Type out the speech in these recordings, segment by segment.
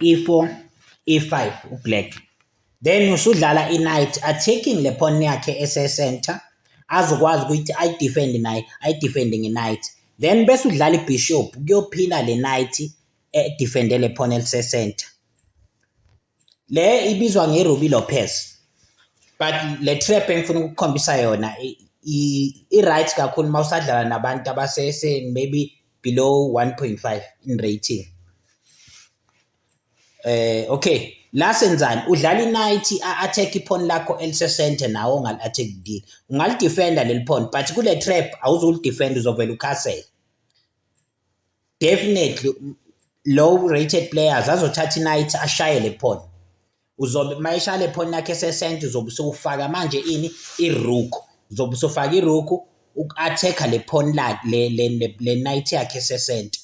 e4 e5 ublack, then usudlala i-knight attacking le pawn yakhe ese-center azokwazi ukuthi ayidefend naye ayidefende nge-knight, then bese udlala i-bishop kuyophina le knight edefende le pawn elise-center. Le ibizwa nge-Ruby Lopez, but le trap engifuna ukukhombisa yona i-right kakhulu uma usadlala nabantu maybe below 1.5 in rating. Okay, la senzani udlala i-knight attack ipawn lakho elise-center nawo ongali-attack deal, ungalidefenda leli pawn but kule trap awuzulidefenda uzovela ukhasele. Definitely low rated players azothatha i-knight ashaye le pawn, uzobe mayishaya le pawn yakhe ese-center uzobe usufaka manje ini i-rook, uzobe usufaka i-rook uku-attack-a le pawn le knight yakhe ese-center.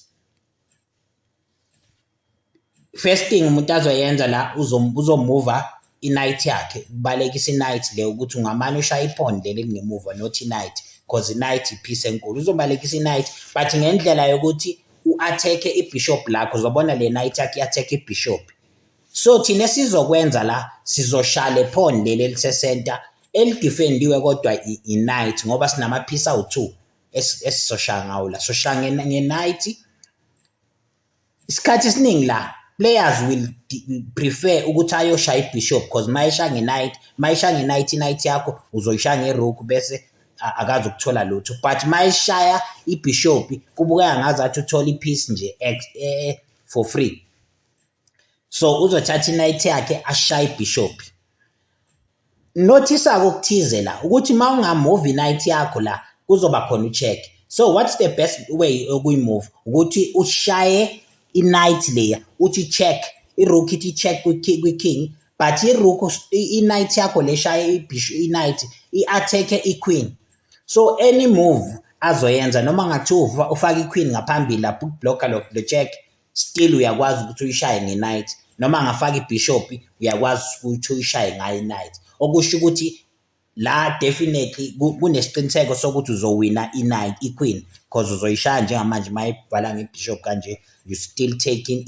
First thing umuntu azoyenza la uzomuva i-knight yakhe, kubalekisa i-knight le ukuthi ungamane ushaya ipawn leli elingemuva not i-knight because i-knight ipiece enkulu, uzobalekisa i-knight but ngendlela yokuthi u-attack-e i-bishop lakho, uzobona le knight yakhe i-attack i-bishop. So thina esizokwenza la sizoshaya le pawn leli elise-center elidefendiwe kodwa i-knight ngoba sinama-piece awu-2 esizoshaya ngawo la, soshaya nge-knight. Isikhathi esiningi la players will prefer ukuthi ayoshaya i-bishop because mayishaya nge-knight, i-knight yakho uzoyishaya nge-rook bese akazi ukuthola lutho, but mayishaya i-bishop kubukeka ngazathi uthola i-piece nje for free. So uzothatha i-knight yakhe ashaya i-bishop. Notice-ke ukuthize la ukuthi uma ungamove i-knight yakho la kuzoba khona u-check. So what's the best way ukuyimove? Ukuthi ushaye i-knight leya uthi check, i-rook ithi check kwi-king but i-rook i-knight yakho leshaya i-knight i-attack i-queen. So any move azoyenza noma ngathi ufaka i-queen ngaphambili lapho ukublocker le check, still uyakwazi ukuthi uyishaye nge-knight, noma angafaka i-bishop uyakwazi ukuthi uyishaye ngayo i-knight, okusho ukuthi la definitely kunesiqiniseko sokuthi uzowina i-queen because uzoyishaya njengamanje mayibhala nge-bishop kanje, you still taking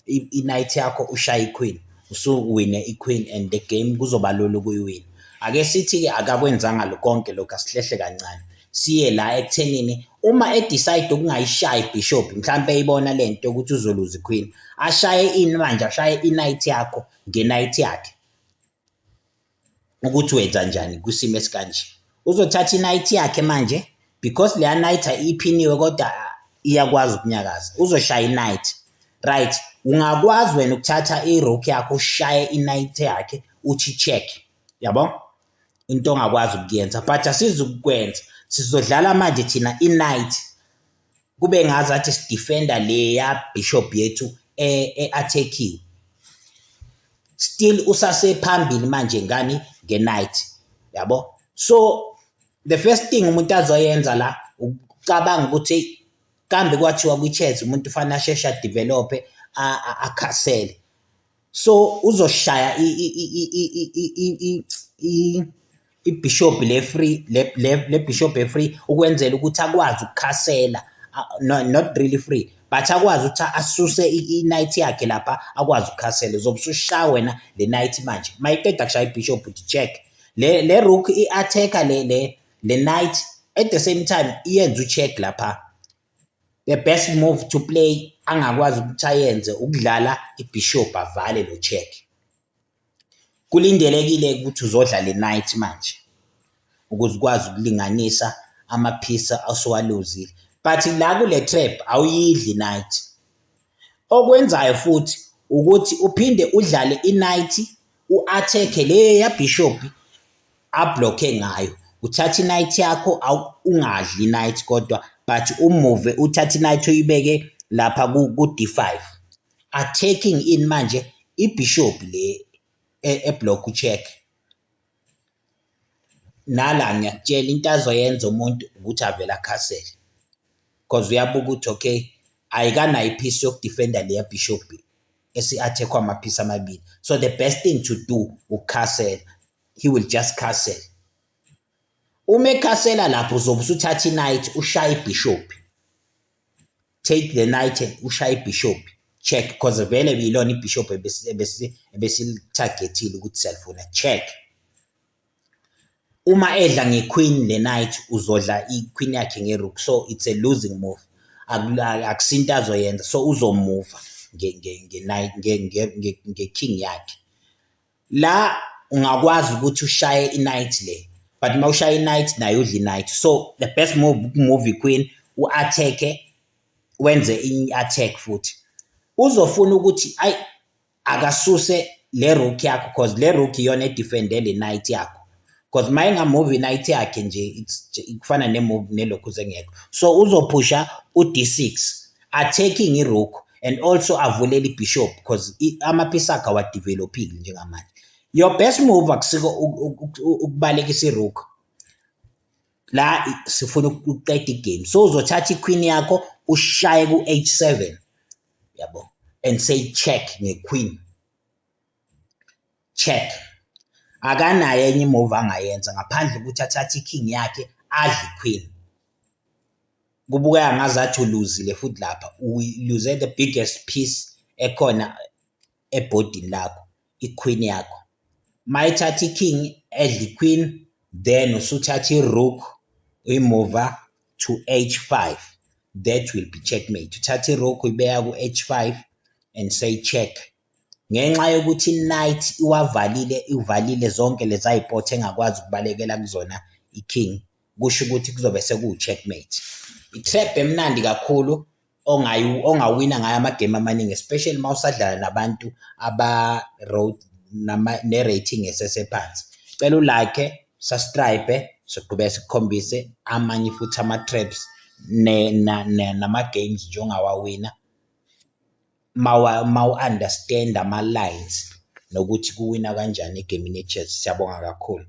i-knight yakho ushaya i-queen, usuwine i-queen and the game kuzoba lula ukuyiwina. Ake sithi-ke akakwenzanga konke lokho, asihlehle kancane siye la ekuthenini uma decide ukungayishayi i-bishop, mhlawumbe eyibona lento ukuthi uzoluza i-queen, ashaye manje ashaye i-knight yakho nge-knight yakhe. Ukuthi wenza njani kwisimo esikanje, uzothatha i-knight yakhe manje because leya knight iphiniwe kodwa iyakwazi ukunyakaza, uzoshaya i-knight right. Ungakwazi wena ukuthatha i-rook yakho ushaye i-knight yakhe uthi check, yabo into ongakwazi ukuyenza but asizukwenza, sizodlala manje thina i-knight kube ngazathi sidefender leya bishop yethu e-attackiwe, still usasephambili manje ngani nge-knight, yabo. So the first thing umuntu azoyenza la ucabanga ukuthi kambe kwathiwa kwi-chess umuntu ufana asheshe develop akhasele, so uzoshaya i-bishop le-free le bishop e-free ukwenzela ukuthi akwazi ukukhasela, not really free but akwazi ukuthi asuse i-knight yakhe lapha akwazi ukukhasela. Uzobe usushaya wena le knight manje, mayiqeda kushaya i-bishop uthi check, le rook i-attack-a le knight at the same time iyenza u-check lapha. The best move to play angakwazi ukuthi ayenze ukudlala i-bishop avale lo check. Kulindelekile ukuthi uzodla le knight manje ukuze ukwazi ukulinganisa ama-piece asuwaluzile, but la kule trap awuyidli i-knight. Okwenzayo futhi ukuthi uphinde udlale i-knight u-attack le ya bishop ablocke ngayo, uthatha i-knight yakho ungadli i-knight kodwa but umove, uthatha i-knight uyibeke lapha ku-d5 attacking in manje i-bishop le eblock check. Nala ngiyakutshela into azoyenza umuntu ukuthi avele akhasele because uyabuka ukuthi okay ayikanayo ipiece yokudefenda leya bishop esi-attack-wa ama-piece amabili, so the best thing to do ukukhasela, he will just castle. Uma ekhasela lapho uzobe usuthatha i-knight ushaya i-bishop, take the knight and ushaya i-bishop check because vele ilona ibishop ebesitargetile ukuthi siyalifuna, check. Uma edla ngequeen le knight uzodla iqueen yakhe ngerook, so it's a losing move, akusinto azoyenza, so uzomuva ngeking yakhe. La ungakwazi ukuthi ushaye iknight le, but mawushaya iknight nayo udla iknight, so the best move ukumove iqueen, u-attack, wenze i-attack futhi. Uzofuna ukuthi akasuse le rook yakho because le rook iyona edefende le knight yakho, because uma engamove i-knight yakhe nje kufana nemove nelokhu zengekho, so uzophusha u-d6 attacking irook and also avulela ibishop because amapiece akhe awadevelopile njengamanje. Your best move akusiko ukubalekisa irook, la sifuna ukuqeda igame, so uzothatha iqueen yakho ushaye ku-h7, yabo, and say check ngequeen, check. Akanayo enye imove angayenza ngaphandle ukuthi athathe iking yakhe adle iqueen. Kubukeka ngazathi uluzile futhi lapha, uluze the biggest piece ekhona ebhodini lakho, iqueen yakho. Mayithatha iking edla iqueen, then usuthatha irook uyimova to h5, that will be checkmate. Uthatha irook uyibeka ku-h5 and say check. Ngenxa yokuthi knight ivalile zonke lezi ayipothe engakwazi ukubalekela kuzona iking, kusho ukuthi kuzobe sekuwu-checkmate. I-trap emnandi kakhulu ongawina ngayo amagame amaningi, especially uma usadlala nabantu ne-rating esesephansi. Cela ulike, subscribe, soqhubeka sikukhombise amanye futhi ama-traps nama-games nje ongawawina mawu-understand ama-lines nokuthi kuwina kanjani egemini ye-chess. Siyabonga kakhulu.